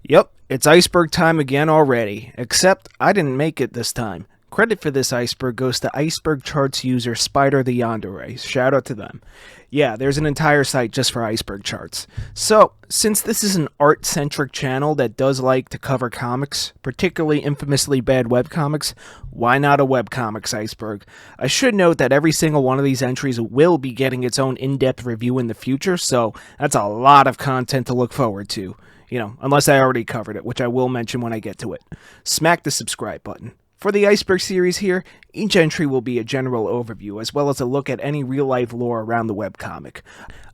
Yep, it's iceberg time again already, except I didn't make it this time. Credit for this iceberg goes to Iceberg-Charts user spidertheyandere. Shout out to them. Yeah, there's an entire site just for Iceberg-Charts. So, since this is an art-centric channel that does like to cover comics, particularly infamously bad webcomics, why not a Webcomics Iceberg? I should note that every single one of these entries will be getting its own in-depth review in the future, so that's a lot of content to look forward to. Unless I already covered it, which I will mention when I get to it. Smack the subscribe button. For the Iceberg series here, each entry will be a general overview, as well as a look at any real-life lore around the webcomic.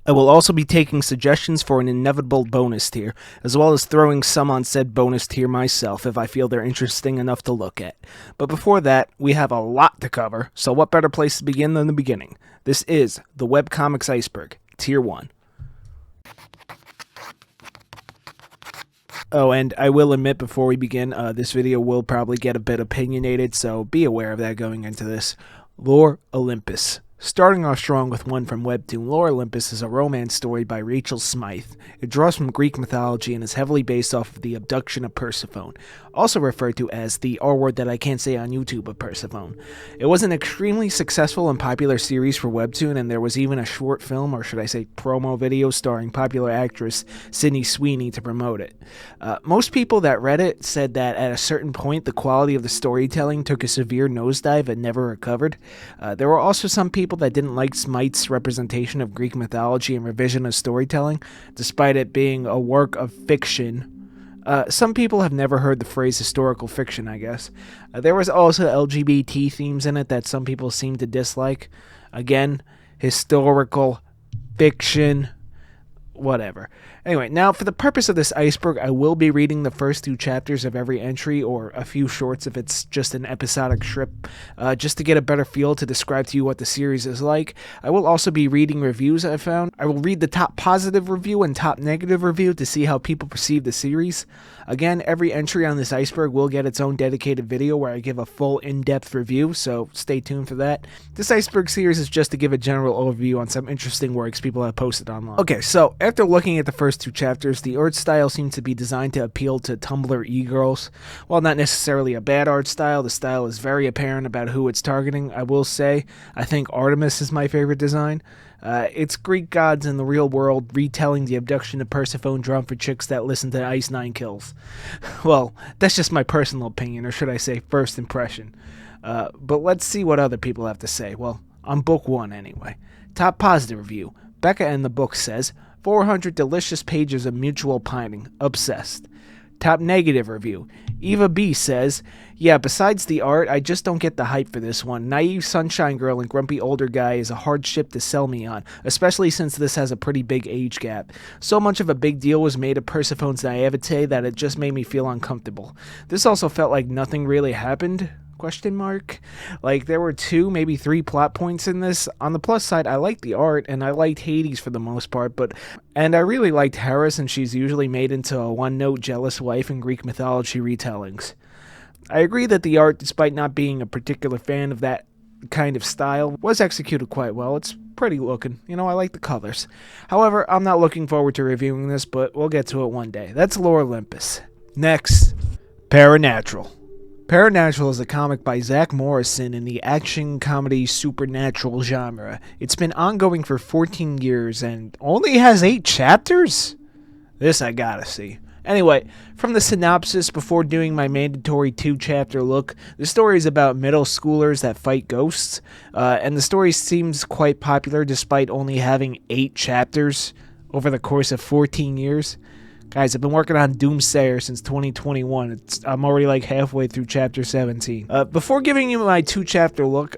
I will also be taking suggestions for an inevitable bonus tier, as well as throwing some on said bonus tier myself if I feel they're interesting enough to look at. But before that, we have a lot to cover, so what better place to begin than the beginning? This is the Webcomics Iceberg, Tier 1. Oh, and I will admit before we begin, this video will probably get a bit opinionated, so be aware of that going into this. Lore Olympus. Starting off strong with one from Webtoon, Lore Olympus is a romance story by Rachel Smythe. It draws from Greek mythology and is heavily based off of the abduction of Persephone, also referred to as the R-word that I can't say on YouTube of Persephone. It was an extremely successful and popular series for Webtoon, and there was even a short film, or should I say promo video, starring popular actress Sydney Sweeney to promote it. Most people that read it said that at a certain point the quality of the storytelling took a severe nosedive and never recovered. There were also some people that didn't like Smythe's representation of Greek mythology and revisionist storytelling, despite it being a work of fiction. Some people have never heard the phrase historical fiction, I guess. There was also LGBT themes in it that some people seem to dislike. Again, historical fiction, whatever. Anyway, now for the purpose of this iceberg, I will be reading the first 2 chapters of every entry, or a few shorts if it's just an episodic strip, just to get a better feel to describe to you what the series is like. I will also be reading reviews I found. I will read the top positive review and top negative review to see how people perceive the series. Again, every entry on this iceberg will get its own dedicated video where I give a full in-depth review, so stay tuned for that. This iceberg series is just to give a general overview on some interesting works people have posted online. Okay, so after looking at the first 2 chapters, the art style seems to be designed to appeal to Tumblr e-girls. While not necessarily a bad art style, the style is very apparent about who it's targeting. I will say, I think Artemis is my favorite design. It's Greek gods in the real world retelling the abduction of Persephone drawn for chicks that listen to Ice Nine Kills. Well, that's just my personal opinion, or should I say first impression. But let's see what other people have to say. Well, on book 1 anyway. Top positive review. Becca in the book says, 400 delicious pages of mutual pining. Obsessed. Top negative review. Eva B says, yeah, besides the art, I just don't get the hype for this one. Naive sunshine girl and grumpy older guy is a hard ship to sell me on, especially since this has a pretty big age gap. So much of a big deal was made of Persephone's naivete that it just made me feel uncomfortable. This also felt like nothing really happened? Question mark? Like, there were 2, maybe 3 plot points in this. On the plus side, I liked the art, and I liked Hades for the most part, and I really liked Hera, since she's usually made into a one-note jealous wife in Greek mythology retellings. I agree that the art, despite not being a particular fan of that kind of style, was executed quite well. It's pretty looking. I like the colors. However, I'm not looking forward to reviewing this, but we'll get to it one day. That's Lore Olympus. Next, Paranatural. Paranatural is a comic by Zach Morrison in the action comedy supernatural genre. It's been ongoing for 14 years and only has 8 chapters? This I gotta see. Anyway, from the synopsis before doing my mandatory 2-chapter look, the story is about middle schoolers that fight ghosts, and the story seems quite popular despite only having 8 chapters over the course of 14 years. Guys, I've been working on Doomsayer since 2021. I'm already like halfway through chapter 17. Before giving you my 2-chapter look,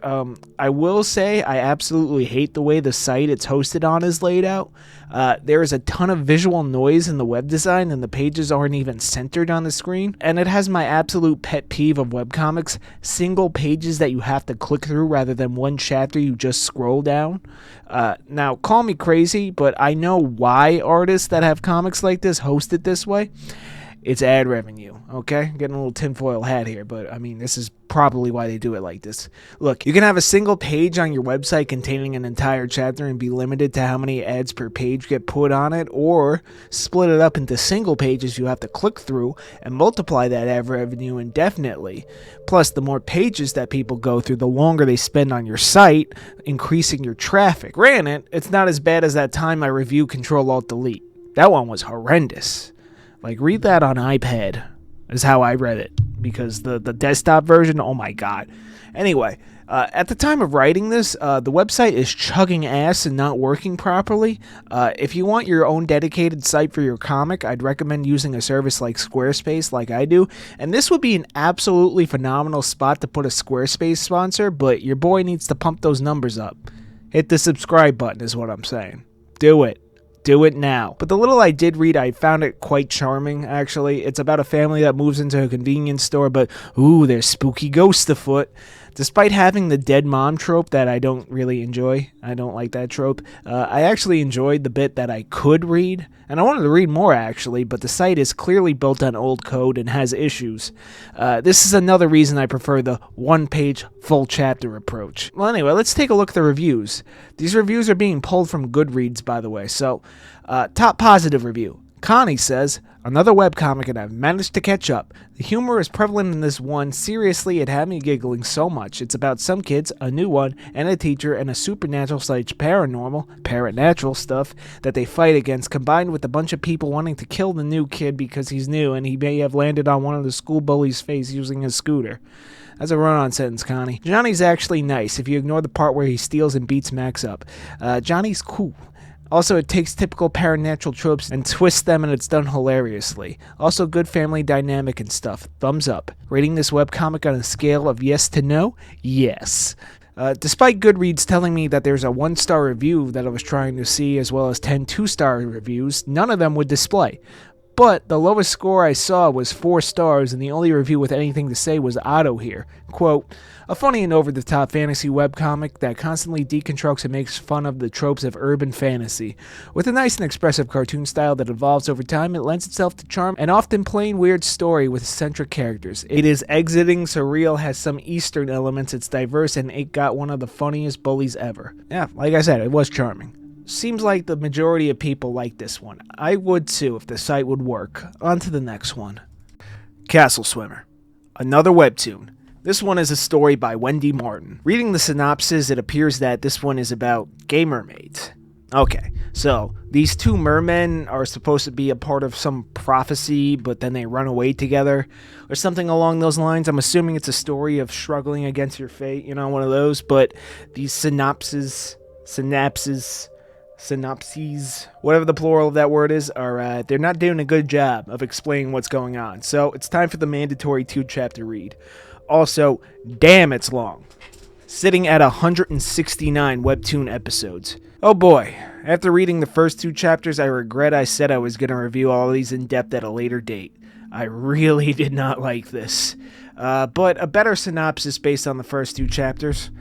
I will say I absolutely hate the way the site it's hosted on is laid out. There is a ton of visual noise in the web design, and the pages aren't even centered on the screen. And it has my absolute pet peeve of webcomics, single pages that you have to click through rather than one chapter you just scroll down. Now, call me crazy, but I know why artists that have comics like this host it this way. it's ad revenue, okay? Getting a little tinfoil hat here, but I mean, this is probably why they do it like this. Look, you can have a single page on your website containing an entire chapter and be limited to how many ads per page get put on it, or split it up into single pages you have to click through and multiply that ad revenue indefinitely. Plus, the more pages that people go through, the longer they spend on your site, increasing your traffic. Granted, it's not as bad as that time I reviewed Control-Alt-Delete. That one was horrendous. Like, read that on iPad is how I read it, because the desktop version, oh my god. Anyway, at the time of writing this, the website is chugging ass and not working properly. If you want your own dedicated site for your comic, I'd recommend using a service like Squarespace, like I do. And this would be an absolutely phenomenal spot to put a Squarespace sponsor, but your boy needs to pump those numbers up. Hit the subscribe button is what I'm saying. Do it. Do it now. But the little I did read, I found it quite charming, actually. It's about a family that moves into a convenience store, but ooh, there's spooky ghosts afoot. Despite having the dead mom trope that I don't really enjoy, I don't like that trope, I actually enjoyed the bit that I could read, and I wanted to read more actually, but the site is clearly built on old code and has issues. This is another reason I prefer the one-page full chapter approach. Well, anyway, let's take a look at the reviews. These reviews are being pulled from Goodreads, by the way, so top positive review. Connie says, another webcomic and I've managed to catch up. The humor is prevalent in this one. Seriously, it had me giggling so much. It's about some kids, a new one, and a teacher, and a paranatural stuff that they fight against, combined with a bunch of people wanting to kill the new kid because he's new and he may have landed on one of the school bullies' face using his scooter. That's a run-on sentence, Connie. Johnny's actually nice, if you ignore the part where he steals and beats Max up. Johnny's cool. Also, it takes typical Paranatural tropes and twists them, and it's done hilariously. Also, good family dynamic and stuff. Thumbs up. Rating this webcomic on a scale of yes to no? Yes. Despite Goodreads telling me that there's a 1-star review that I was trying to see, as well as 10 2-star reviews, none of them would display. But the lowest score I saw was 4 stars, and the only review with anything to say was Otto here. Quote, a funny and over-the-top fantasy webcomic that constantly deconstructs and makes fun of the tropes of urban fantasy. With a nice and expressive cartoon style that evolves over time, it lends itself to charm and often plain weird story with eccentric characters. It is exiting, surreal, has some Eastern elements, it's diverse, and it got one of the funniest bullies ever. Yeah, like I said, it was charming. Seems like the majority of people like this one. I would too if the site would work. On to the next one. Castle Swimmer. Another webtoon. This one is a story by Wendy Martin. Reading the synopsis, it appears that this one is about gay mermaids. Okay, so these two mermen are supposed to be a part of some prophecy, but then they run away together, or something along those lines. I'm assuming it's a story of struggling against your fate, you know, one of those, but these synopses, whatever the plural of that word is, are they're not doing a good job of explaining what's going on. So it's time for the mandatory 2-chapter read. Also, damn, it's long. Sitting at 169 webtoon episodes. Oh boy, after reading the first 2 chapters, I regret I said I was going to review all these in depth at a later date. I really did not like this. But a better synopsis based on the first 2 chapters.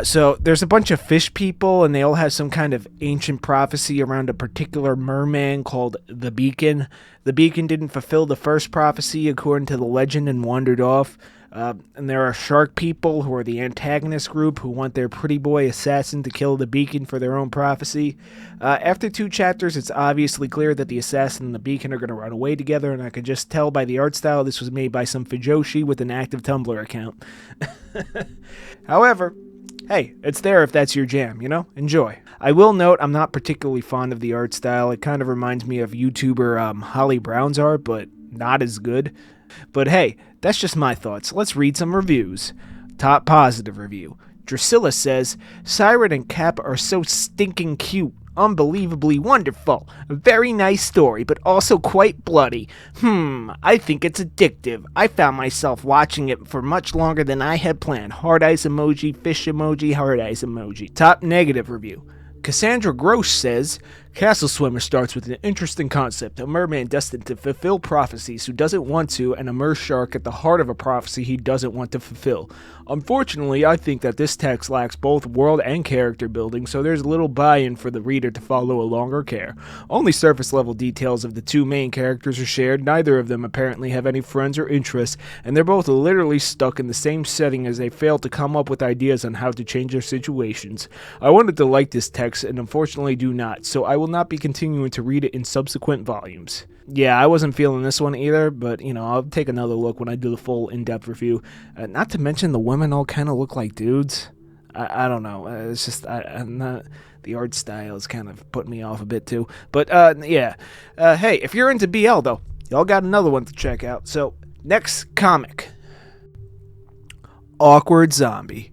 So there's a bunch of fish people, and they all have some kind of ancient prophecy around a particular merman called the Beacon. The Beacon didn't fulfill the first prophecy according to the legend and wandered off. And there are shark people who are the antagonist group who want their pretty boy assassin to kill the Beacon for their own prophecy. After 2 chapters, it's obviously clear that the assassin and the Beacon are going to run away together, and I could just tell by the art style this was made by some Fujoshi with an active Tumblr account. However, hey, it's there if that's your jam, you know? Enjoy. I will note I'm not particularly fond of the art style. It kind of reminds me of YouTuber Holly Brown's art, but not as good. But hey, that's just my thoughts. Let's read some reviews. Top positive review. Drusilla says, Siren and Cap are so stinking cute. Unbelievably wonderful. A very nice story, but also quite bloody. I think it's addictive. I found myself watching it for much longer than I had planned. Heart eyes emoji, fish emoji, heart eyes emoji. Top negative review. Cassandra Gross says, Castle Swimmer starts with an interesting concept, a merman destined to fulfill prophecies who doesn't want to, and a mer shark at the heart of a prophecy he doesn't want to fulfill. Unfortunately, I think that this text lacks both world and character building, so there's little buy-in for the reader to follow along or care. Only surface-level details of the two main characters are shared, neither of them apparently have any friends or interests, and they're both literally stuck in the same setting as they fail to come up with ideas on how to change their situations. I wanted to like this text, and unfortunately do not, so I will not be continuing to read it in subsequent volumes. Yeah, I wasn't feeling this one either, but, I'll take another look when I do the full in-depth review. Not to mention the women all kind of look like dudes. I don't know. It's just, I'm not... The art style is kind of putting me off a bit too. But, yeah. Hey, if you're into BL, though, y'all got another one to check out. So, next comic. Awkward Zombie.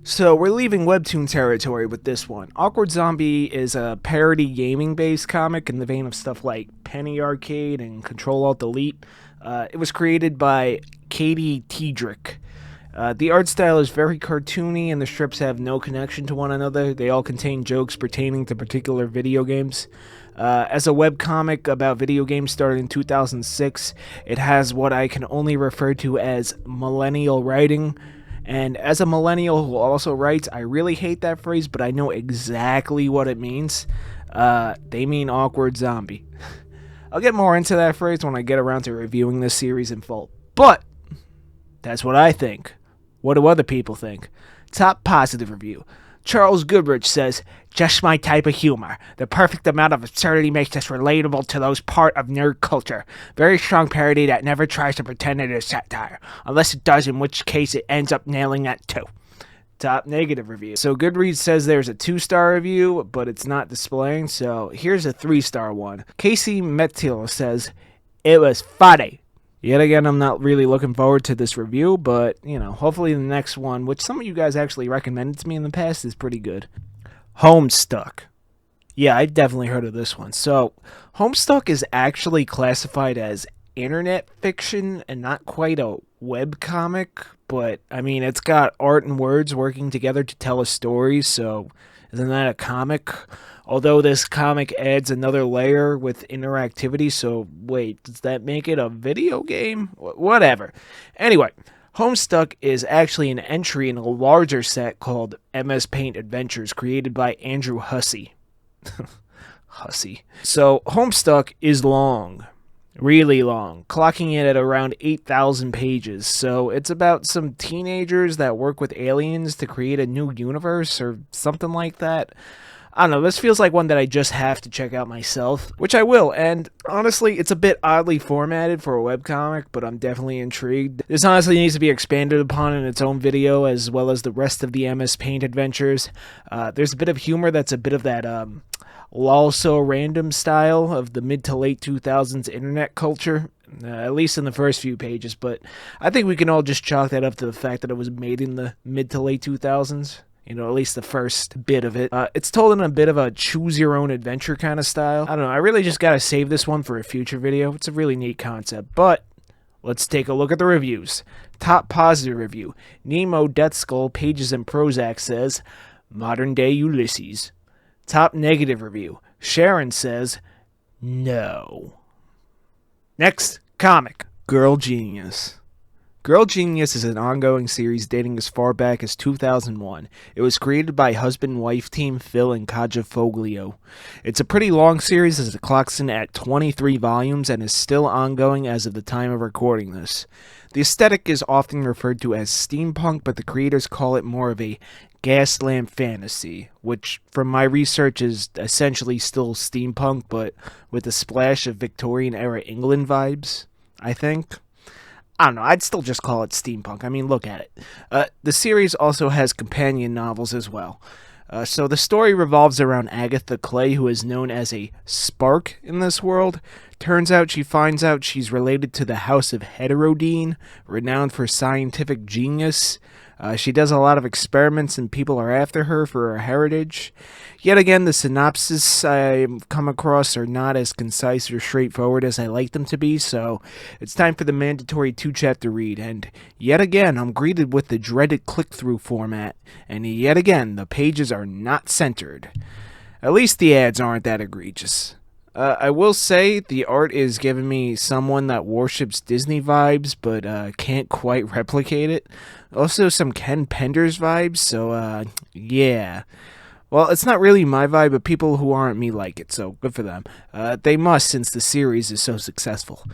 So we're leaving Webtoon territory with this one. Awkward Zombie is a parody gaming-based comic in the vein of stuff like Penny Arcade and Control-Alt-Delete. It was created by Katie Tiedrick. The art style is very cartoony and the strips have no connection to one another. They all contain jokes pertaining to particular video games. As a webcomic about video games started in 2006, it has what I can only refer to as millennial writing. And as a millennial who also writes, I really hate that phrase, but I know exactly what it means. They mean awkward zombie. I'll get more into that phrase when I get around to reviewing this series in full. But that's what I think. What do other people think? Top positive review. Charles Goodrich says, "Just my type of humor. The perfect amount of absurdity makes this relatable to those part of nerd culture. Very strong parody that never tries to pretend it is satire. Unless it does, in which case it ends up nailing that too." Top negative review. So Goodreads says there's a 2-star review, but it's not displaying, so here's a 3-star one. Casey Metil says, "It was funny." Yet again, I'm not really looking forward to this review, but, hopefully the next one, which some of you guys actually recommended to me in the past, is pretty good. Homestuck. Yeah, I definitely heard of this one. So, Homestuck is actually classified as internet fiction and not quite a webcomic, but, it's got art and words working together to tell a story, so isn't that a comic? Although this comic adds another layer with interactivity, so wait, does that make it a video game? Whatever. Anyway, Homestuck is actually an entry in a larger set called MS Paint Adventures, created by Andrew Hussey. Hussey. So, Homestuck is long. Really long, clocking in at around 8,000 pages, so it's about some teenagers that work with aliens to create a new universe, or something like that. I don't know, this feels like one that I just have to check out myself, which I will, and honestly, it's a bit oddly formatted for a webcomic, but I'm definitely intrigued. This honestly needs to be expanded upon in its own video, as well as the rest of the MS Paint adventures. There's a bit of humor that's a bit of that, lol so random style of the mid to late 2000s internet culture, at least in the first few pages, but I think we can all just chalk that up to the fact that it was made in the mid to late 2000s. At least the first bit of it. It's told in a bit of a choose-your-own-adventure kind of style. I don't know, I really just gotta save this one for a future video. It's a really neat concept, but let's take a look at the reviews. Top positive review. Nemo Death Skull Pages and Prozac says, "Modern-day Ulysses." Top negative review. Sharon says, "No." Next comic. Girl Genius. Girl Genius is an ongoing series dating as far back as 2001. It was created by husband-wife team Phil and Kaja Foglio. It's a pretty long series as it clocks in at 23 volumes and is still ongoing as of the time of recording this. The aesthetic is often referred to as steampunk, but the creators call it more of a gas lamp fantasy, which from my research is essentially still steampunk, but with a splash of Victorian-era England vibes, I think. I don't know, I'd still just call it steampunk. Look at it. The series also has companion novels as well. So the story revolves around Agatha Clay, who is known as a spark in this world. Turns out she finds out she's related to the House of Heterodine, renowned for scientific genius. She does a lot of experiments and people are after her for her heritage. Yet again, the synopsis I've come across are not as concise or straightforward as I like them to be, so it's time for the mandatory 2-chapter read. And yet again, I'm greeted with the dreaded click-through format, and yet again, the pages are not centered. At least the ads aren't that egregious. I will say the art is giving me someone that worships Disney vibes, but can't quite replicate it. Also, some Ken Penders vibes, so yeah. Well, it's not really my vibe, but people who aren't me like it, so good for them. They must, since the series is so successful.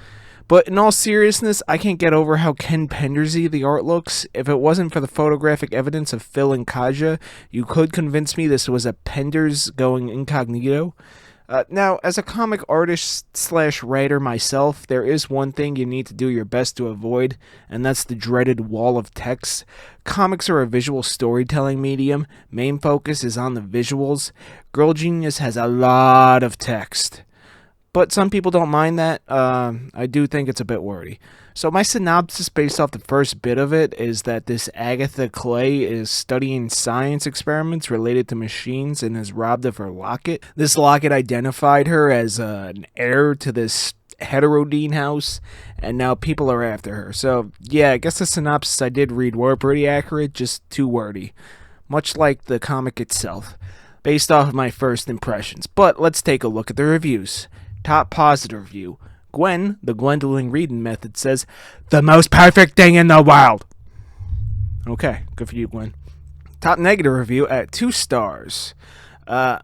But in all seriousness, I can't get over how Ken Pendersy the art looks. If it wasn't for the photographic evidence of Phil and Kaja, you could convince me this was a Penders going incognito. Now, as a comic artist slash writer myself, there is one thing you need to do your best to avoid, and that's the dreaded wall of text. Comics are a visual storytelling medium. Main focus is on the visuals. Girl Genius has a lot of text. But some people don't mind that. I do think it's a bit wordy. So my synopsis based off the first bit of it is that this Agatha Clay is studying science experiments related to machines and is robbed of her locket. This locket identified her as an heir to this heterodyne house, and now people are after her. So yeah, I guess the synopsis I did read were pretty accurate, just too wordy. Much like the comic itself, based off of my first impressions. But let's take a look at the reviews. Top positive review. Gwen, the Gwendolyn reading method, says, "The most perfect thing in the world." Okay, good for you, Gwen. Top negative review at 2 stars.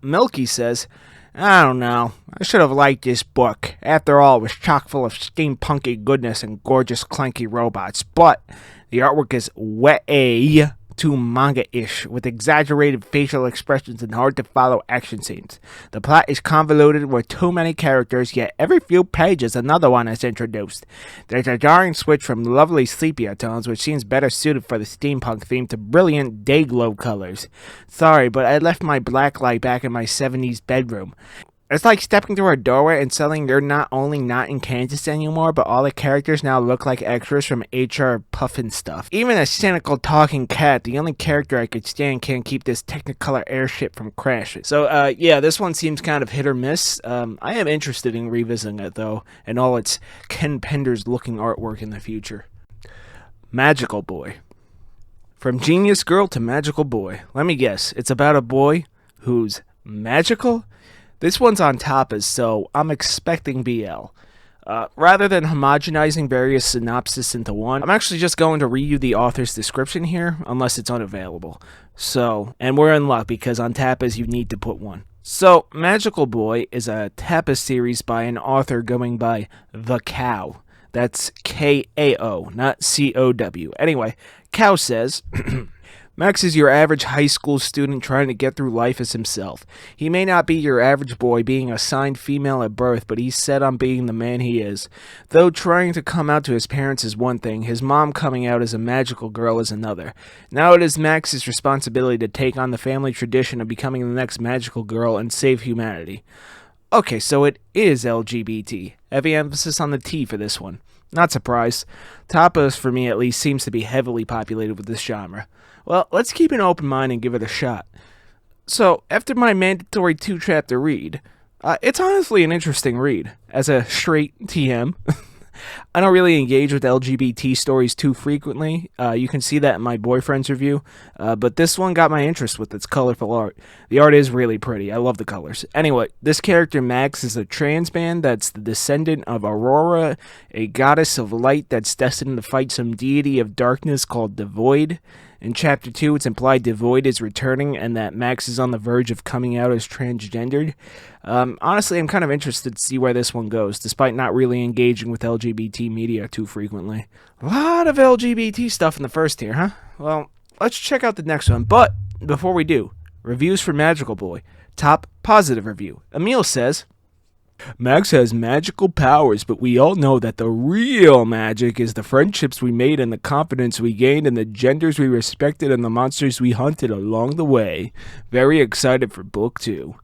Milky says, "I don't know. I should have liked this book. After all, it was chock full of steampunky goodness and gorgeous clanky robots. But the artwork is way too manga-ish, with exaggerated facial expressions and hard-to-follow action scenes. The plot is convoluted with too many characters, yet every few pages another one is introduced. There's a jarring switch from lovely sepia tones, which seems better suited for the steampunk theme, to brilliant day-glow colors. Sorry, but I left my black light back in my 70s bedroom. It's like stepping through a doorway and suddenly they're not only not in Kansas anymore, but all the characters now look like extras from HR Puffin stuff. Even a cynical talking cat, the only character I could stand, can't keep this Technicolor airship from crashing." So, yeah, this one seems kind of hit or miss. I am interested in revisiting it, though, and all its Ken Penders looking artwork in the future. Magical Boy. From Genius Girl to Magical Boy. Let me guess, it's about a boy who's magical? This one's on Tapas, so I'm expecting BL. Rather than homogenizing various synopses into one, I'm actually just going to read you the author's description here, unless it's unavailable. So, and we're in luck, because on Tapas you need to put one. So, Magical Boy is a Tapas series by an author going by The Cow. That's K-A-O, not C-O-W. Anyway, Cow says, "Max is your average high school student trying to get through life as himself. He may not be your average boy, being assigned female at birth, but he's set on being the man he is. Though trying to come out to his parents is one thing, his mom coming out as a magical girl is another. Now it is Max's responsibility to take on the family tradition of becoming the next magical girl and save humanity." Okay, so it is LGBT. Heavy emphasis on the T for this one. Not surprised. Tapas, for me at least, seems to be heavily populated with this genre. Well, let's keep an open mind and give it a shot. So, after my mandatory 2-chapter read, it's honestly an interesting read. As a straight TM, I don't really engage with LGBT stories too frequently. You can see that in my boyfriend's review. But this one got my interest with its colorful art. The art is really pretty. I love the colors. Anyway, this character Max is a trans man that's the descendant of Aurora, a goddess of light that's destined to fight some deity of darkness called the Void. In Chapter 2, it's implied the Void is returning and that Max is on the verge of coming out as transgendered. Honestly, I'm kind of interested to see where this one goes, despite not really engaging with LGBT media too frequently. A lot of LGBT stuff in the first tier, huh? Well, let's check out the next one. But before we do, reviews for Magical Boy. Top positive review. Emil says, "Max has magical powers, but we all know that the real magic is the friendships we made and the confidence we gained and the genders we respected and the monsters we hunted along the way. Very excited for book 2.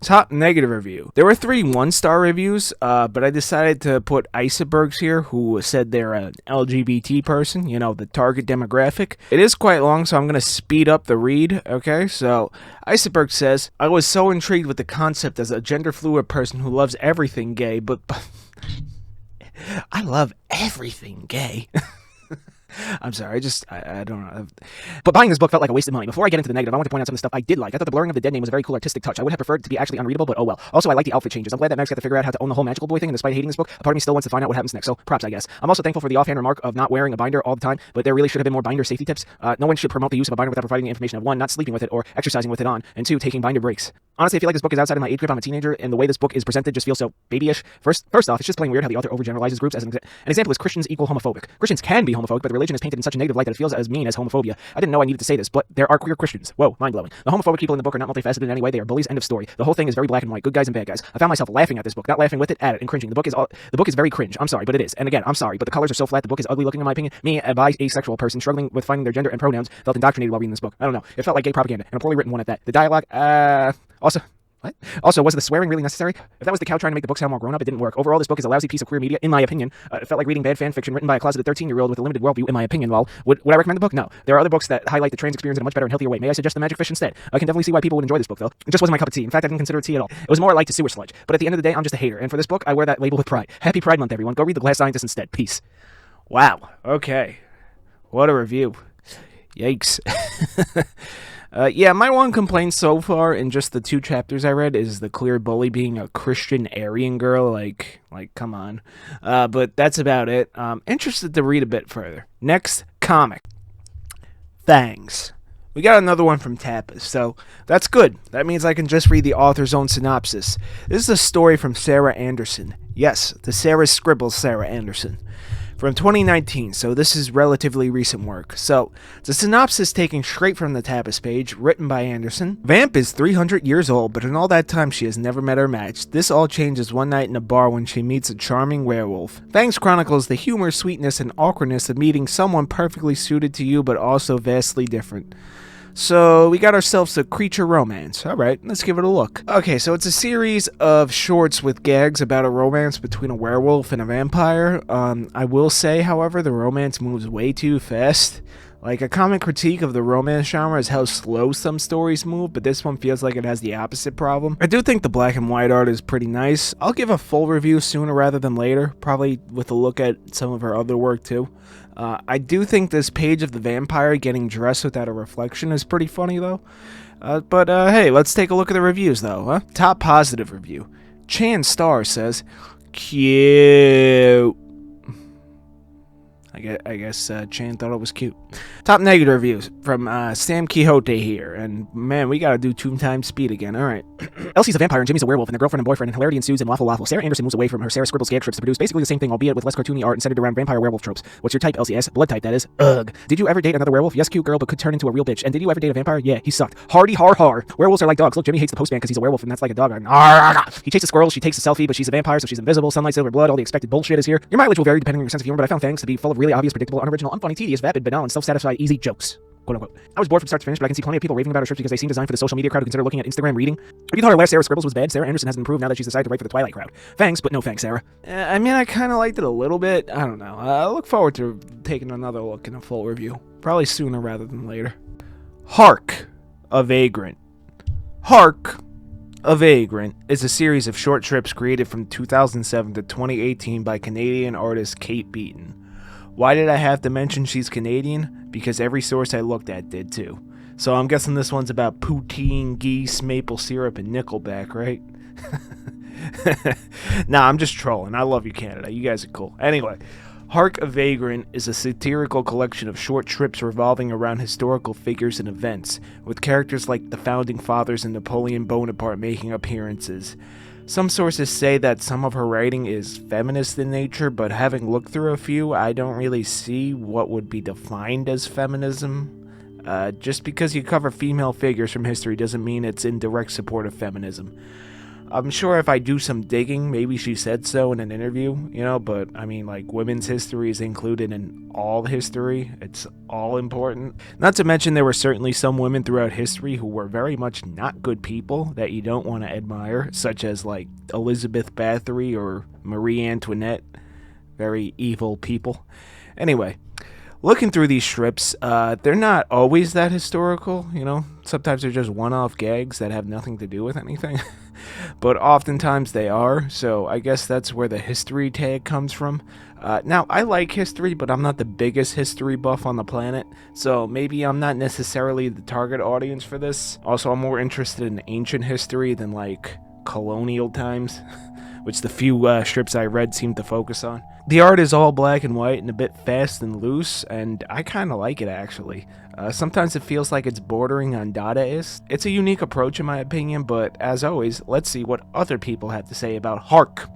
Top negative review. There were 3 1-star reviews, but I decided to put Icebergs here, who said they're an LGBT person, you know, the target demographic. It is quite long, so I'm going to speed up the read, okay? So, Iceberg says, "I was so intrigued with the concept as a gender-fluid person who loves everything gay, but I love everything gay." I'm sorry, I don't know. But buying this book felt like a waste of money. Before I get into the negative, I want to point out some of the stuff I did like. I thought the blurring of the dead name was a very cool artistic touch. I would have preferred it to be actually unreadable, but oh well. Also, I like the outfit changes. I'm glad that Max got to figure out how to own the whole magical boy thing, and despite hating this book, a part of me still wants to find out what happens next, so props, I guess. I'm also thankful for the offhand remark of not wearing a binder all the time, but there really should have been more binder safety tips. No one should promote the use of a binder without providing the information of 1, not sleeping with it or exercising with it on, and 2, taking binder breaks. Honestly, I feel like this book is outside of my age group. I'm a teenager, and the way this book is presented just feels so babyish. First off, it's just plain weird how the author overgeneralizes groups. As an example is Christians equal homophobic. Christians can be homophobic, but the religion is painted in such a negative light that it feels as mean as homophobia. I didn't know I needed to say this, but there are queer Christians. Whoa, mind-blowing. The homophobic people in the book are not multifaceted in any way. They are bullies, end of story. The whole thing is very black and white, good guys and bad guys. I found myself laughing at this book, not laughing with it, at it, and cringing. The book is very cringe. I'm sorry, but it is. And again, I'm sorry, but the colors are so flat, the book is ugly looking in my opinion. Me, a bisexual person struggling with finding their gender and pronouns, felt indoctrinated while reading this book. I don't know. It felt like gay propaganda, and a poorly written one at that. The dialogue, Also, was the swearing really necessary? If that was the cow trying to make the book sound more grown-up, it didn't work. Overall, this book is a lousy piece of queer media, in my opinion. It felt like reading bad fan fiction written by a closeted 13-year-old with a limited worldview, in my opinion. Well, would I recommend the book? No. There are other books that highlight the trans experience in a much better and healthier way. May I suggest The Magic Fish instead? I can definitely see why people would enjoy this book, though. It just wasn't my cup of tea. In fact, I didn't consider it tea at all. It was more like to sewer sludge. But at the end of the day, I'm just a hater, and for this book, I wear that label with pride. Happy Pride Month, everyone. Go read The Glass Scientist instead. Peace. Wow. Okay. What a review. Yikes. Yeah, my one complaint so far in just the 2 chapters I read is the clear bully being a Christian Aryan girl. Like, come on. But that's about it. Interested to read a bit further. Next comic. Fangs. We got another one from Tapas, so that's good. That means I can just read the author's own synopsis. This is a story from Sarah Anderson. Yes, the Sarah Scribbles Sarah Anderson. From 2019, so this is relatively recent work. So, the synopsis taken straight from the Tapas page, written by Anderson. Vamp is 300 years old, but in all that time she has never met her match. This all changes one night in a bar when she meets a charming werewolf. Fangs chronicles the humor, sweetness, and awkwardness of meeting someone perfectly suited to you, but also vastly different. So, we got ourselves a creature romance. Alright, let's give it a look. Okay, so it's a series of shorts with gags about a romance between a werewolf and a vampire. I will say, however, the romance moves way too fast. Like, a common critique of the romance genre is how slow some stories move, but this one feels like it has the opposite problem. I do think the black and white art is pretty nice. I'll give a full review sooner rather than later, probably with a look at some of her other work too. I do think this page of the vampire getting dressed without a reflection is pretty funny though. But hey, let's take a look at the reviews though, huh? Top positive review. Chan Star says, cute. I guess Chan thought it was cute. Top negative reviews from Sam Quixote here. And man, we gotta do 2 times speed again. Alright. Elsie's a vampire and Jimmy's a werewolf, and their girlfriend and boyfriend, and hilarity ensues in Waffle Waffle. Sarah Anderson moves away from her Sarah Scribbles gag strips to produce basically the same thing, albeit with less cartoony art and centered around vampire werewolf tropes. What's your type, Elsie asks? Blood type, that is. Ugh. Did you ever date another werewolf? Yes, cute girl, but could turn into a real bitch. And did you ever date a vampire? Yeah, he sucked. Hardy har har. Werewolves are like dogs. Look, Jimmy hates the postman because he's a werewolf, and that's like a dog. He chases squirrels, she takes a selfie, but she's a vampire, so she's invisible. Sunlight, silver blood, all the expected bullshit is here. Your mileage will vary depending on your sense of humor, but I found Fangs to be full of really obvious, predictable, unoriginal, unfunny, tedious, vapid, banal, and self-satisfied, easy jokes. Quote unquote. I was bored from start to finish, but I can see plenty of people raving about her strips because they seem designed for the social media crowd who consider looking at Instagram reading. If you thought her last Sarah Scribbles was bad, Sarah Anderson hasn't improved now that she's decided to write for the Twilight crowd. Fangs, but no thanks, Sarah. I mean, I kind of liked it a little bit. I don't know. I look forward to taking another look in a full review. Probably sooner rather than later. Hark, a Vagrant. Hark, a Vagrant is a series of short strips created from 2007 to 2018 by Canadian artist Kate Beaton. Why did I have to mention she's Canadian? Because every source I looked at did too. So I'm guessing this one's about poutine, geese, maple syrup, and Nickelback, right? Nah, I'm just trolling. I love you, Canada. You guys are cool. Anyway, Hark, a Vagrant is a satirical collection of short strips revolving around historical figures and events, with characters like the Founding Fathers and Napoleon Bonaparte making appearances. Some sources say that some of her writing is feminist in nature, but having looked through a few, I don't really see what would be defined as feminism. Just because you cover female figures from history doesn't mean it's in direct support of feminism. I'm sure if I do some digging, maybe she said so in an interview, you know, but I mean, like, women's history is included in all history. It's all important. Not to mention there were certainly some women throughout history who were very much not good people that you don't want to admire, such as, like, Elizabeth Bathory or Marie Antoinette. Very evil people. Anyway, Looking through these strips, they're not always that historical, Sometimes they're just one-off gags that have nothing to do with anything. But oftentimes they are, so I guess that's where the history tag comes from. Now, I like history, but I'm not the biggest history buff on the planet, so maybe I'm not necessarily the target audience for this. Also, I'm more interested in ancient history than, colonial times, which the few strips I read seem to focus on. The art is all black and white and a bit fast and loose, and I kind of like it, actually. Sometimes it feels like it's bordering on Dadaist. It's a unique approach, in my opinion, but as always, let's see what other people have to say about Hark,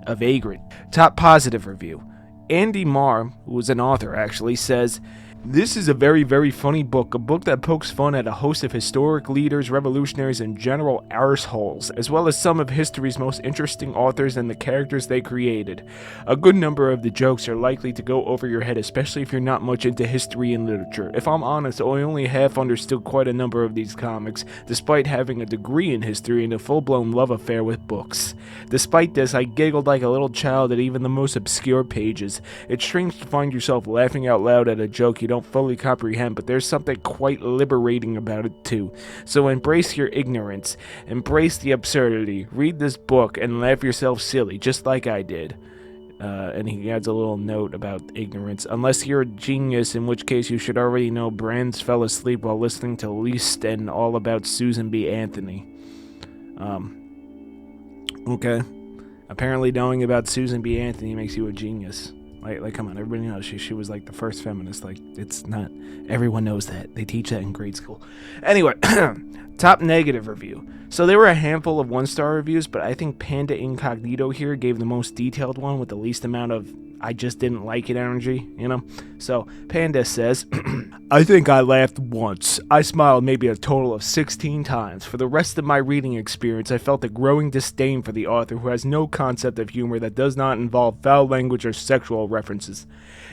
a Vagrant. Top positive review. Andy Marr, who is an author actually, says, "This is a very, very funny book, a book that pokes fun at a host of historic leaders, revolutionaries, and general arseholes, as well as some of history's most interesting authors and the characters they created. A good number of the jokes are likely to go over your head, especially if you're not much into history and literature. If I'm honest, I only half understood quite a number of these comics, despite having a degree in history and a full-blown love affair with books. Despite this, I giggled like a little child at even the most obscure pages. It's strange to find yourself laughing out loud at a joke you don't fully comprehend, but there's something quite liberating about it too. So embrace your ignorance, embrace the absurdity, read this book and laugh yourself silly, just like I did." And he adds a little note about ignorance. "Unless you're a genius, in which case you should already know Brands fell asleep while listening to Liszt and All About Susan B. Anthony." Okay. Apparently knowing about Susan B. Anthony makes you a genius. Like, come on, everybody knows she was the first feminist. It's not, everyone knows that. They teach that in grade school. Anyway, top negative review. So there were a handful of 1-star reviews, but I think Panda Incognito here gave the most detailed one with the least amount of I just didn't like it energy, So Panda says, "I think I laughed once. I smiled maybe a total of 16 times. For the rest of my reading experience, I felt a growing disdain for the author who has no concept of humor that does not involve foul language or sexual references.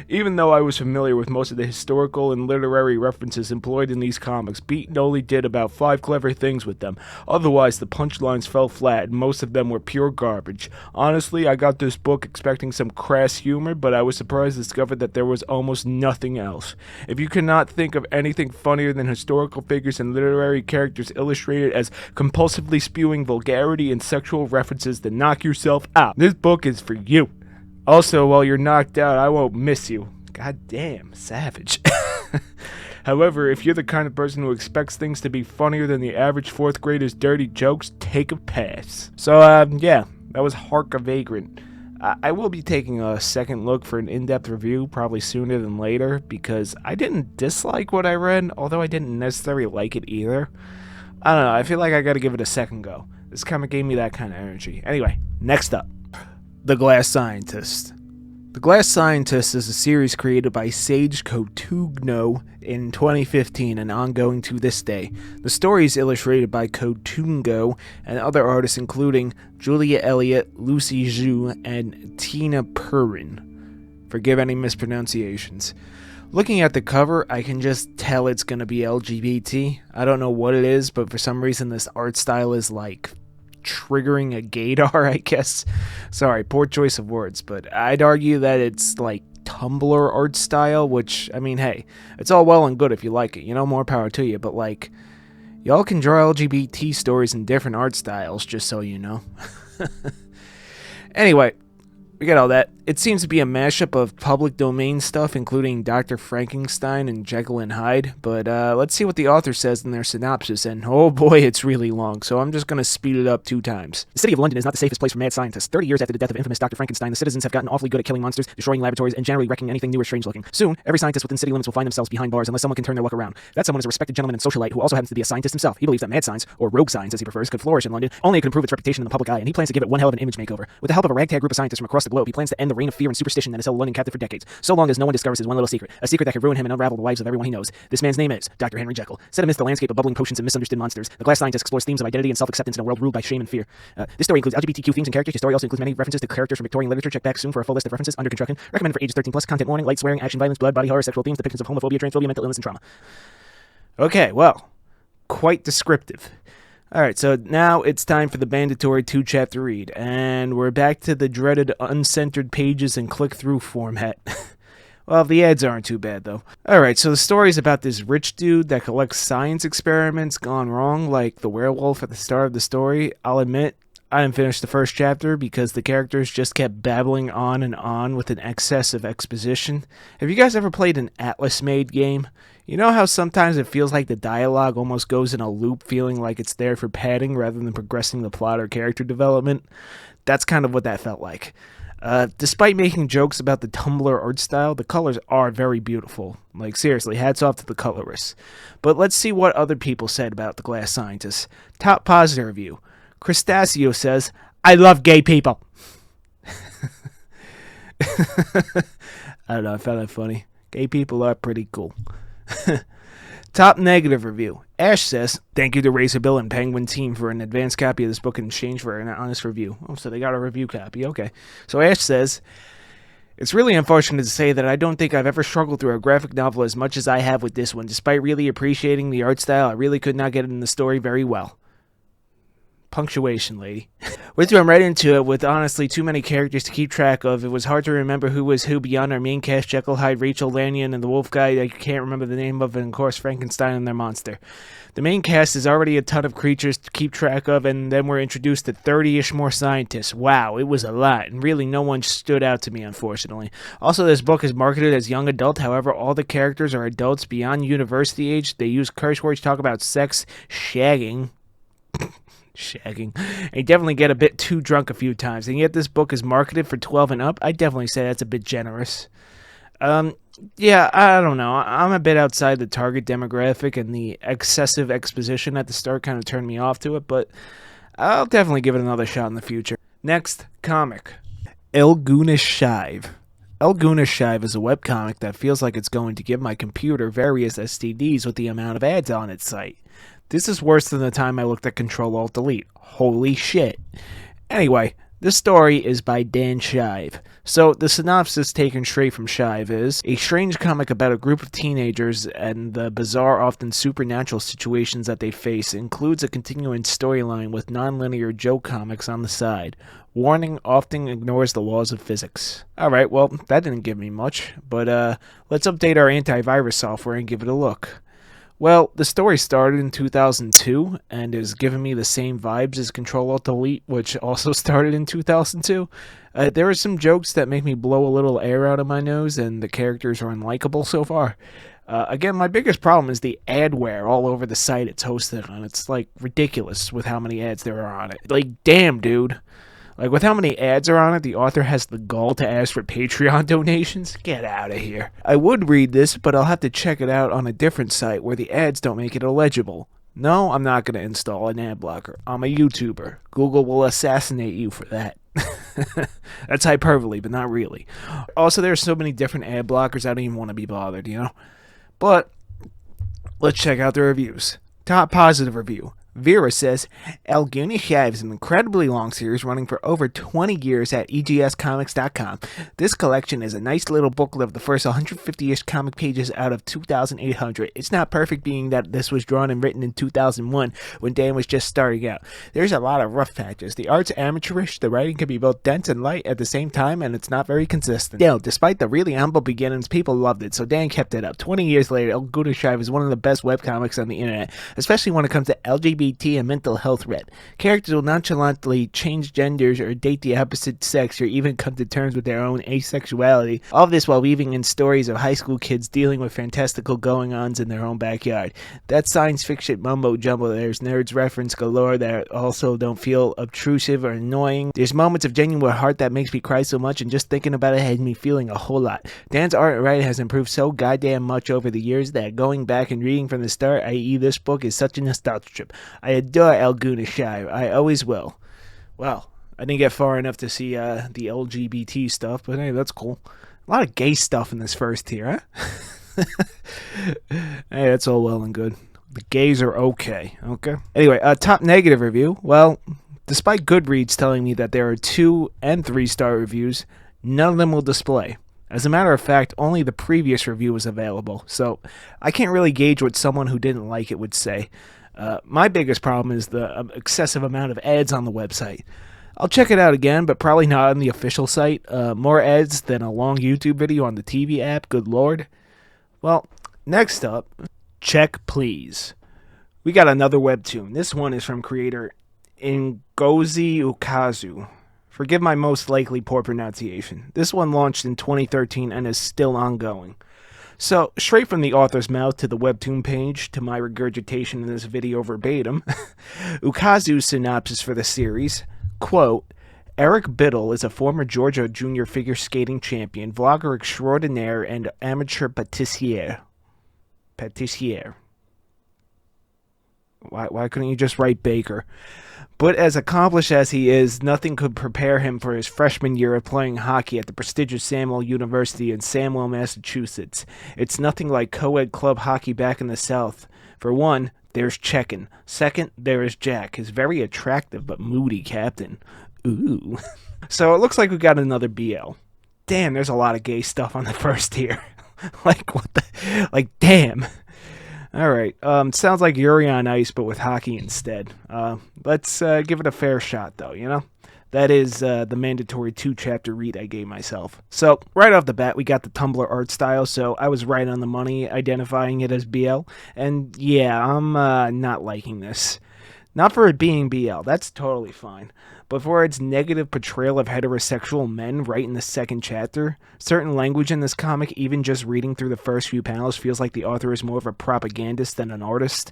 Even though I was familiar with most of the historical and literary references employed in these comics, Beaton only did about 5 clever things with them. Otherwise, the punchlines fell flat, and most of them were pure garbage. Honestly, I got this book expecting some crass humor, but I was surprised to discover that there was almost nothing else. If you cannot think of anything funnier than historical figures and literary characters illustrated as compulsively spewing vulgarity and sexual references, then knock yourself out. This book is for you. Also, while you're knocked out, I won't miss you." God damn, savage. However, if you're the kind of person who expects things to be funnier than the average 4th grader's dirty jokes, take a pass. So, yeah, that was Hark, a Vagrant. I will be taking a second look for an in-depth review, probably sooner than later, because I didn't dislike what I read, although I didn't necessarily like it either. I don't know, I feel like I gotta give it a second go. This comic gave me that kind of energy. Anyway, next up. The Glass Scientist. The Glass Scientist is a series created by Sage Kotugno in 2015 and ongoing to this day. The story is illustrated by Kotugno and other artists including Julia Elliott, Lucy Zhu, and Tina Purin. Forgive any mispronunciations. Looking at the cover, I can just tell it's going to be LGBT. I don't know what it is, but for some reason this art style is triggering a gaydar, I guess. Sorry, poor choice of words, but I'd argue that it's Tumblr art style, which, I mean, hey, it's all well and good if you like it, more power to you, but y'all can draw LGBT stories in different art styles, just so you know. Anyway, we got all that. It seems to be a mashup of public domain stuff, including Dr. Frankenstein and Jekyll and Hyde, but let's see what the author says in their synopsis, and oh boy, it's really long, so I'm just going to speed it up 2 times. The city of London is not the safest place for mad scientists. 30 years after the death of infamous Dr. Frankenstein, the citizens have gotten awfully good at killing monsters, destroying laboratories, and generally wrecking anything new or strange looking. Soon, every scientist within city limits will find themselves behind bars unless someone can turn their luck around. That someone is a respected gentleman and socialite who also happens to be a scientist himself. He believes that mad science, or rogue science as he prefers, could flourish in London, only it could improve its reputation in the public eye, and he plans to give it one hell of an image makeover. With the help of a ragtag group of scientists from across the globe, he plans to end the reign of fear and superstition that has held London captive for decades, so long as no one discovers his one little secret, a secret that could ruin him and unravel the lives of everyone he knows. This man's name is Dr. Henry Jekyll. Set amidst the landscape of bubbling potions and misunderstood monsters, the Glass Scientist explores themes of identity and self-acceptance in a world ruled by shame and fear. This story includes LGBTQ themes and characters. The story also includes many references to characters from Victorian literature. Check back soon for a full list of references. Under construction. Recommended for ages 13+. Content warning: light swearing, action, violence, blood, body horror, sexual themes, depictions of homophobia, transphobia, mental illness, and trauma. Okay, well, quite descriptive. Alright, so now it's time for the mandatory 2-chapter read, and we're back to the dreaded uncentered pages and click-through format. Well, the ads aren't too bad, though. Alright, so the story is about this rich dude that collects science experiments gone wrong, like the werewolf at the start of the story. I'll admit, I didn't finish the first chapter because the characters just kept babbling on and on with an excess of exposition. Have you guys ever played an Atlas-made game? You know how sometimes it feels like the dialogue almost goes in a loop, feeling like it's there for padding rather than progressing the plot or character development? That's kind of what that felt like. Despite making jokes about the Tumblr art style, the colors are very beautiful. Like, seriously, hats off to the colorists. But let's see what other people said about The Glass Scientist. Top positive review. Crustaceo says, I love gay people. I don't know, I found that funny. Gay people are pretty cool. Top negative review. Ash says, thank you to Razorbill and Penguin Team for an advanced copy of this book in exchange for an honest review. Oh, so they got a review copy. Okay. So Ash says, it's really unfortunate to say that I don't think I've ever struggled through a graphic novel as much as I have with this one. Despite really appreciating the art style, I really could not get in the story very well. Punctuation, lady. We threw right into it with honestly too many characters to keep track of. It was hard to remember who was who beyond our main cast, Jekyll Hyde, Rachel, Lanyon, and the wolf guy I can't remember the name of, and of course Frankenstein and their monster. The main cast is already a ton of creatures to keep track of, and then we're introduced to 30-ish more scientists. Wow, it was a lot, and really no one stood out to me, unfortunately. Also, this book is marketed as young adult, however, all the characters are adults beyond university age. They use curse words, talk about sex, shagging, and definitely get a bit too drunk a few times, and yet this book is marketed for 12 and up. I definitely say that's a bit generous. Yeah, I don't know. I'm a bit outside the target demographic, and the excessive exposition at the start kind of turned me off to it, but I'll definitely give it another shot in the future. Next, comic. Goonish Shive. Goonish Shive is a webcomic that feels like it's going to give my computer various STDs with the amount of ads on its site. This is worse than the time I looked at Control-Alt-Delete. Holy shit. Anyway, this story is by Dan Shive. So, the synopsis taken straight from Shive is a strange comic about a group of teenagers and the bizarre, often supernatural situations that they face. It includes a continuing storyline with non-linear joke comics on the side. Warning, often ignores the laws of physics. Alright, well, that didn't give me much, but let's update our antivirus software and give it a look. Well, the story started in 2002 and is giving me the same vibes as Control-Alt-Delete, which also started in 2002. There are some jokes that make me blow a little air out of my nose, and the characters are unlikable so far. Again, my biggest problem is the adware all over the site it's hosted on. It's, like, ridiculous with how many ads there are on it. Like, damn, dude. Like, with how many ads are on it, the author has the gall to ask for Patreon donations? Get out of here. I would read this, but I'll have to check it out on a different site where the ads don't make it illegible. No, I'm not going to install an ad blocker. I'm a YouTuber. Google will assassinate you for that. That's hyperbole, but not really. Also, there are so many different ad blockers, I don't even want to be bothered, you know? But, let's check out the reviews. Top positive review. Vera says, Goonish Shive is an incredibly long series running for over 20 years at EGScomics.com. This collection is a nice little booklet of the first 150-ish comic pages out of 2,800. It's not perfect being that this was drawn and written in 2001 when Dan was just starting out. There's a lot of rough patches. The art's amateurish, the writing can be both dense and light at the same time, and it's not very consistent. Still, despite the really humble beginnings, people loved it, so Dan kept it up. 20 years later, Goonish Shive is one of the best webcomics on the internet, especially when it comes to LGBT and mental health threat. Characters will nonchalantly change genders or date the opposite sex or even come to terms with their own asexuality. All this while weaving in stories of high school kids dealing with fantastical going-ons in their own backyard. That's science fiction mumbo-jumbo. There's nerds reference galore that also don't feel obtrusive or annoying. There's moments of genuine heart that makes me cry so much, and just thinking about it had me feeling a whole lot. Dan's art and writing has improved so goddamn much over the years that going back and reading from the start, i.e. this book, is such a nostalgia trip. I adore Goonish Shive. I always will. Well, I didn't get far enough to see the LGBT stuff, but hey, that's cool. A lot of gay stuff in this first tier, huh? Hey, that's all well and good. The gays are okay. Anyway, top negative review. Well, despite Goodreads telling me that there are 2- and 3-star reviews, none of them will display. As a matter of fact, only the previous review was available, so I can't really gauge what someone who didn't like it would say. My biggest problem is the excessive amount of ads on the website. I'll check it out again, but probably not on the official site. More ads than a long YouTube video on the TV app, good lord. Well, next up, check please. We got another webtoon. This one is from creator Ngozi Ukazu. Forgive my most likely poor pronunciation. This one launched in 2013 and is still ongoing. So, straight from the author's mouth to the webtoon page to my regurgitation in this video verbatim, Ukazu's synopsis for the series, quote, Eric Biddle is a former Georgia junior figure skating champion, vlogger extraordinaire, and amateur patissier. Why couldn't you just write Baker? But as accomplished as he is, nothing could prepare him for his freshman year of playing hockey at the prestigious Samuel University in Samuel, Massachusetts. It's nothing like co-ed club hockey back in the South. For one, there's Checkin. Second, there is Jack, his very attractive but moody captain. Ooh. So it looks like we got another BL. Damn, there's a lot of gay stuff on the first here. Damn. Alright, sounds like Yuri on Ice, but with hockey instead. Let's give it a fair shot, though, you know? That is the mandatory 2-chapter read I gave myself. So, right off the bat, we got the Tumblr art style, so I was right on the money identifying it as BL. And yeah, I'm not liking this. Not for it being BL, that's totally fine. But for its negative portrayal of heterosexual men right in the second chapter, certain language in this comic, even just reading through the first few panels, feels like the author is more of a propagandist than an artist.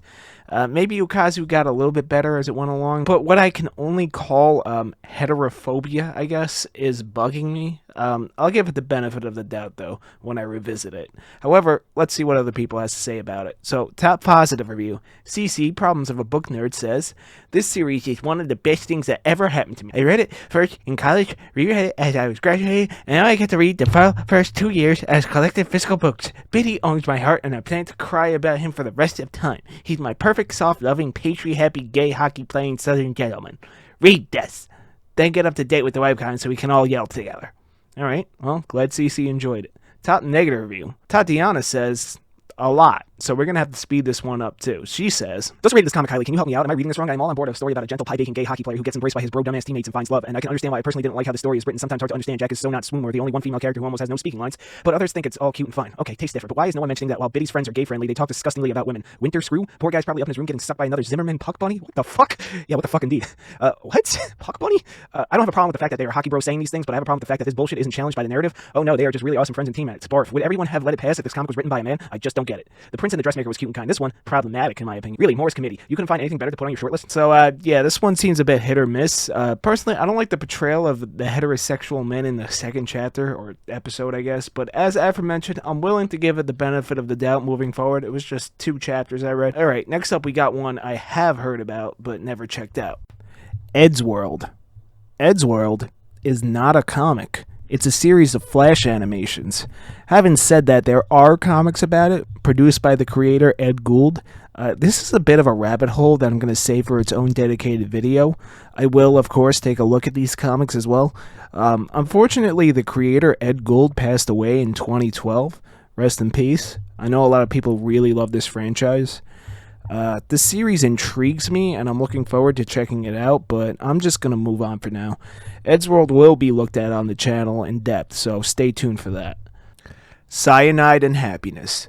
Maybe Ukazu got a little bit better as it went along, but what I can only call heterophobia, I guess, is bugging me. I'll give it the benefit of the doubt, though, when I revisit it. However, let's see what other people has to say about it. So, top positive review. CC, Problems of a Book Nerd, says, this series is one of the best things that ever happened to me. I read it first in college, reread it as I was graduating, and now I get to read the first 2 years as collected physical books. Biddy owns my heart, and I plan to cry about him for the rest of time. He's my perfect, soft-loving, patriot-happy, gay, hockey-playing southern gentleman. Read this. Then get up to date with the webcomic so we can all yell together. Alright, well, glad CC enjoyed it. Top negative review. Tatiana says, a lot, so we're gonna have to speed this one up too. She says, just rated this comic highly, can you help me out? Am I reading this wrong? I'm all on board of a story about a gentle pie-baking gay hockey player who gets embraced by his bro dumbass teammates and finds love, and I can understand why I personally didn't like how the story is written. Sometimes hard to understand. Jack is so not swoon-worthy, only one female character who almost has no speaking lines, but others think it's all cute and fine. Okay, tastes different, but why is no one mentioning that while Biddy's friends are gay-friendly, they talk disgustingly about women? Winter Screw? Poor guy's probably up in his room getting sucked by another Zimmerman puck bunny? What the fuck? Yeah, what the fuck indeed. What? Puck bunny? I don't have a problem with the fact that they are hockey bros saying these things, but I have a problem with the fact that this bullshit isn't challenged by the narrative. Oh no, they are just really awesome friends and teammates. Barf. Would everyone have let it pass if this comic was written by a man? I just don't get it. The prince and the dressmaker was cute and kind. This one, problematic in my opinion. Really, Morris Committee. You couldn't find anything better to put on your shortlist? So, yeah, this one seems a bit hit or miss. Personally, I don't like the portrayal of the heterosexual men in the second chapter, or episode, I guess, but as aforementioned, I'm willing to give it the benefit of the doubt moving forward. It was just 2 chapters I read. Alright, next up we got one I have heard about, but never checked out. Eddsworld. Eddsworld is not a comic. It's a series of flash animations. Having said that, there are comics about it, produced by the creator Ed Gould. This is a bit of a rabbit hole that I'm going to save for its own dedicated video. I will, of course, take a look at these comics as well. Unfortunately, the creator Ed Gould passed away in 2012. Rest in peace. I know a lot of people really love this franchise. This series intrigues me, and I'm looking forward to checking it out, but I'm just going to move on for now. Eddsworld will be looked at on the channel in depth, so stay tuned for that. Cyanide and Happiness.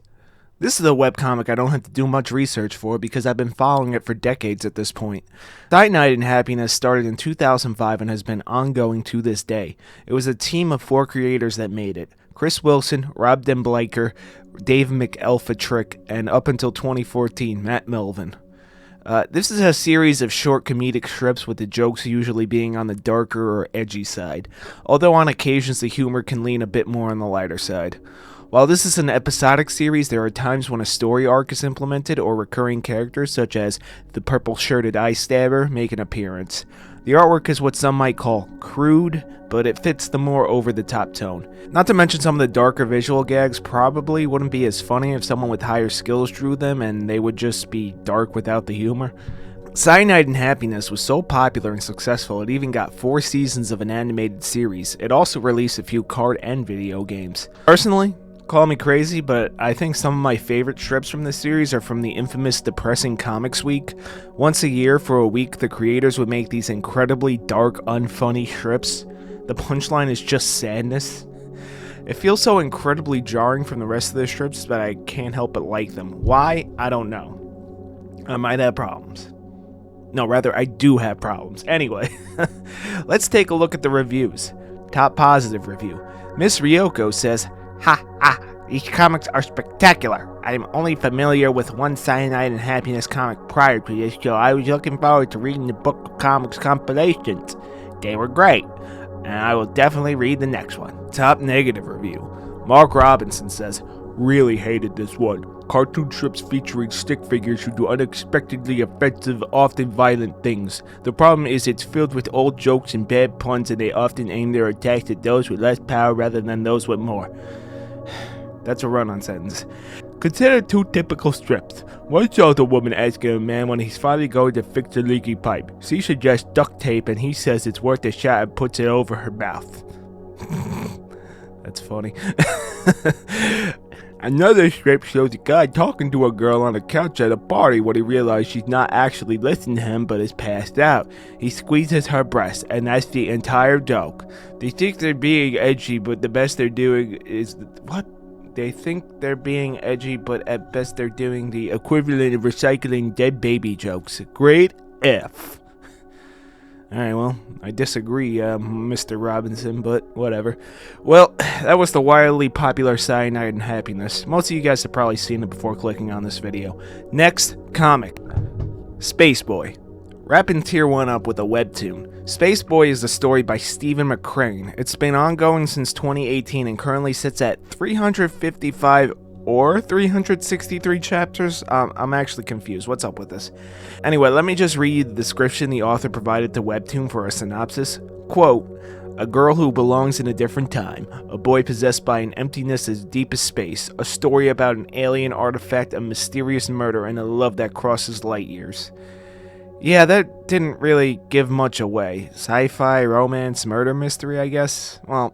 This is a webcomic I don't have to do much research for because I've been following it for decades at this point. Cyanide and Happiness started in 2005 and has been ongoing to this day. It was a team of 4 creators that made it. Chris Wilson, Rob Denblaker, Dave McElfatrick, and up until 2014, Matt Melvin. This is a series of short comedic strips with the jokes usually being on the darker or edgy side, although on occasions the humor can lean a bit more on the lighter side. While this is an episodic series, there are times when a story arc is implemented or recurring characters such as the purple-shirted eye stabber make an appearance. The artwork is what some might call crude, but it fits the more over-the-top tone. Not to mention some of the darker visual gags probably wouldn't be as funny if someone with higher skills drew them and they would just be dark without the humor. Cyanide and Happiness was so popular and successful it even got 4 seasons of an animated series. It also released a few card and video games. Personally, Call me crazy, but I think some of my favorite strips from this series are from the infamous Depressing Comics Week. Once a year for a week, the creators would make these incredibly dark, unfunny strips. The punchline is just sadness. It feels so incredibly jarring from the rest of the strips, but I can't help but like them. Why? I don't know. I might have problems. No, rather, I do have problems. Anyway, let's take a look at the reviews. Top positive review. Miss Ryoko says, "Ha ha, these comics are spectacular. I am only familiar with one Cyanide and Happiness comic prior to this, so I was looking forward to reading the Book of Comics compilations. They were great, and I will definitely read the next one." Top negative review. Mark Robinson says, "Really hated this one. Cartoon strips featuring stick figures who do unexpectedly offensive, often violent things. The problem is it's filled with old jokes and bad puns, and they often aim their attacks at those with less power rather than those with more." That's a run-on sentence. "Consider two typical strips. One shows a woman asking a man when he's finally going to fix a leaky pipe. She suggests duct tape, and he says it's worth a shot and puts it over her mouth." That's funny. Another strip shows a guy talking to a girl on a couch at a party when he realizes she's not actually listening to him but is passed out. He squeezes her breast, and that's the entire joke. They think they're being edgy, but the best they're doing is... What? They think they're being edgy, but at best they're doing the equivalent of recycling dead baby jokes. Grade F. Alright, well, I disagree, Mr. Robinson, but whatever. Well, that was the wildly popular Cyanide and Happiness. Most of you guys have probably seen it before clicking on this video. Next comic. Space Boy. Wrapping Tier 1 up with a webtoon. Space Boy is a story by Stephen McCrane. It's been ongoing since 2018 and currently sits at 355 or 363 chapters? I'm actually confused. What's up with this? Anyway, let me just read the description the author provided to Webtoon for a synopsis. Quote, "A girl who belongs in a different time, a boy possessed by an emptiness as deep as space, a story about an alien artifact, a mysterious murder, and a love that crosses light years." Yeah, that didn't really give much away. Sci-fi, romance, murder mystery, I guess? Well,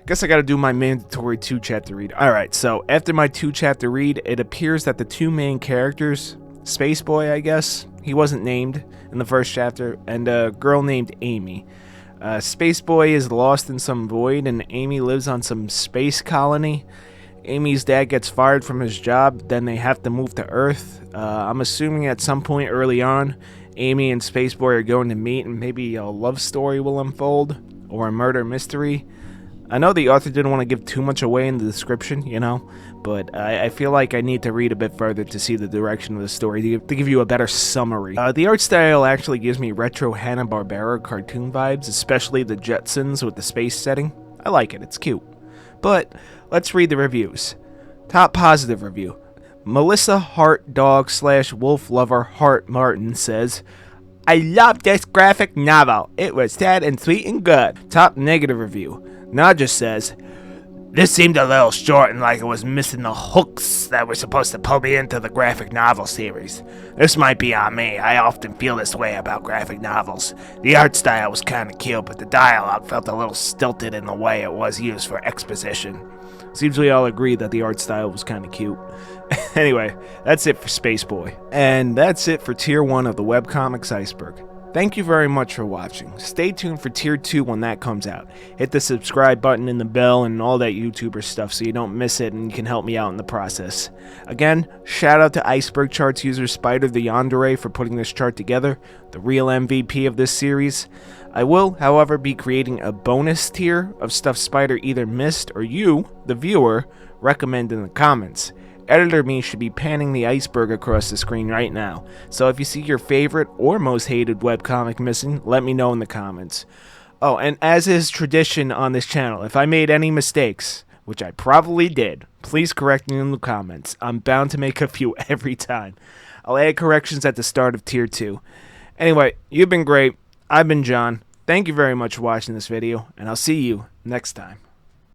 guess I gotta do my mandatory 2-chapter read. Alright, so after my 2-chapter read, it appears that the two main characters, Space Boy, I guess, he wasn't named in the first chapter, and a girl named Amy. Space Boy is lost in some void, and Amy lives on some space colony. Amy's dad gets fired from his job, then they have to move to Earth. I'm assuming at some point early on, Amy and Space Boy are going to meet, and maybe a love story will unfold, or a murder mystery. I know the author didn't want to give too much away in the description, you know, but I feel like I need to read a bit further to see the direction of the story, to give you a better summary. The art style actually gives me retro Hanna-Barbera cartoon vibes, especially the Jetsons with the space setting. I like it, it's cute. But let's read the reviews. Top positive review. Melissa Heart Dog / Wolf Lover Heart Martin says, "I love this graphic novel. It was sad and sweet and good." Top negative review. Nadja says, "This seemed a little short and like it was missing the hooks that were supposed to pull me into the graphic novel series. This might be on me. I often feel this way about graphic novels. The art style was kind of cute, but the dialogue felt a little stilted in the way it was used for exposition." Seems we all agree that the art style was kind of cute. Anyway, that's it for Space Boy. And that's it for Tier 1 of the Webcomics Iceberg. Thank you very much for watching. Stay tuned for Tier 2 when that comes out. Hit the subscribe button and the bell and all that YouTuber stuff so you don't miss it and you can help me out in the process. Again, shout out to Iceberg-Charts user spidertheyandere for putting this chart together, the real MVP of this series. I will, however, be creating a bonus tier of stuff Spider either missed or you, the viewer, recommend in the comments. Editor me should be panning the iceberg across the screen right now, so if you see your favorite or most hated webcomic missing, let me know in the comments. Oh, and as is tradition on this channel, if I made any mistakes, which I probably did, please correct me in the comments. I'm bound to make a few every time. I'll add corrections at the start of Tier 2. Anyway, you've been great. I've been John. Thank you very much for watching this video, and I'll see you next time.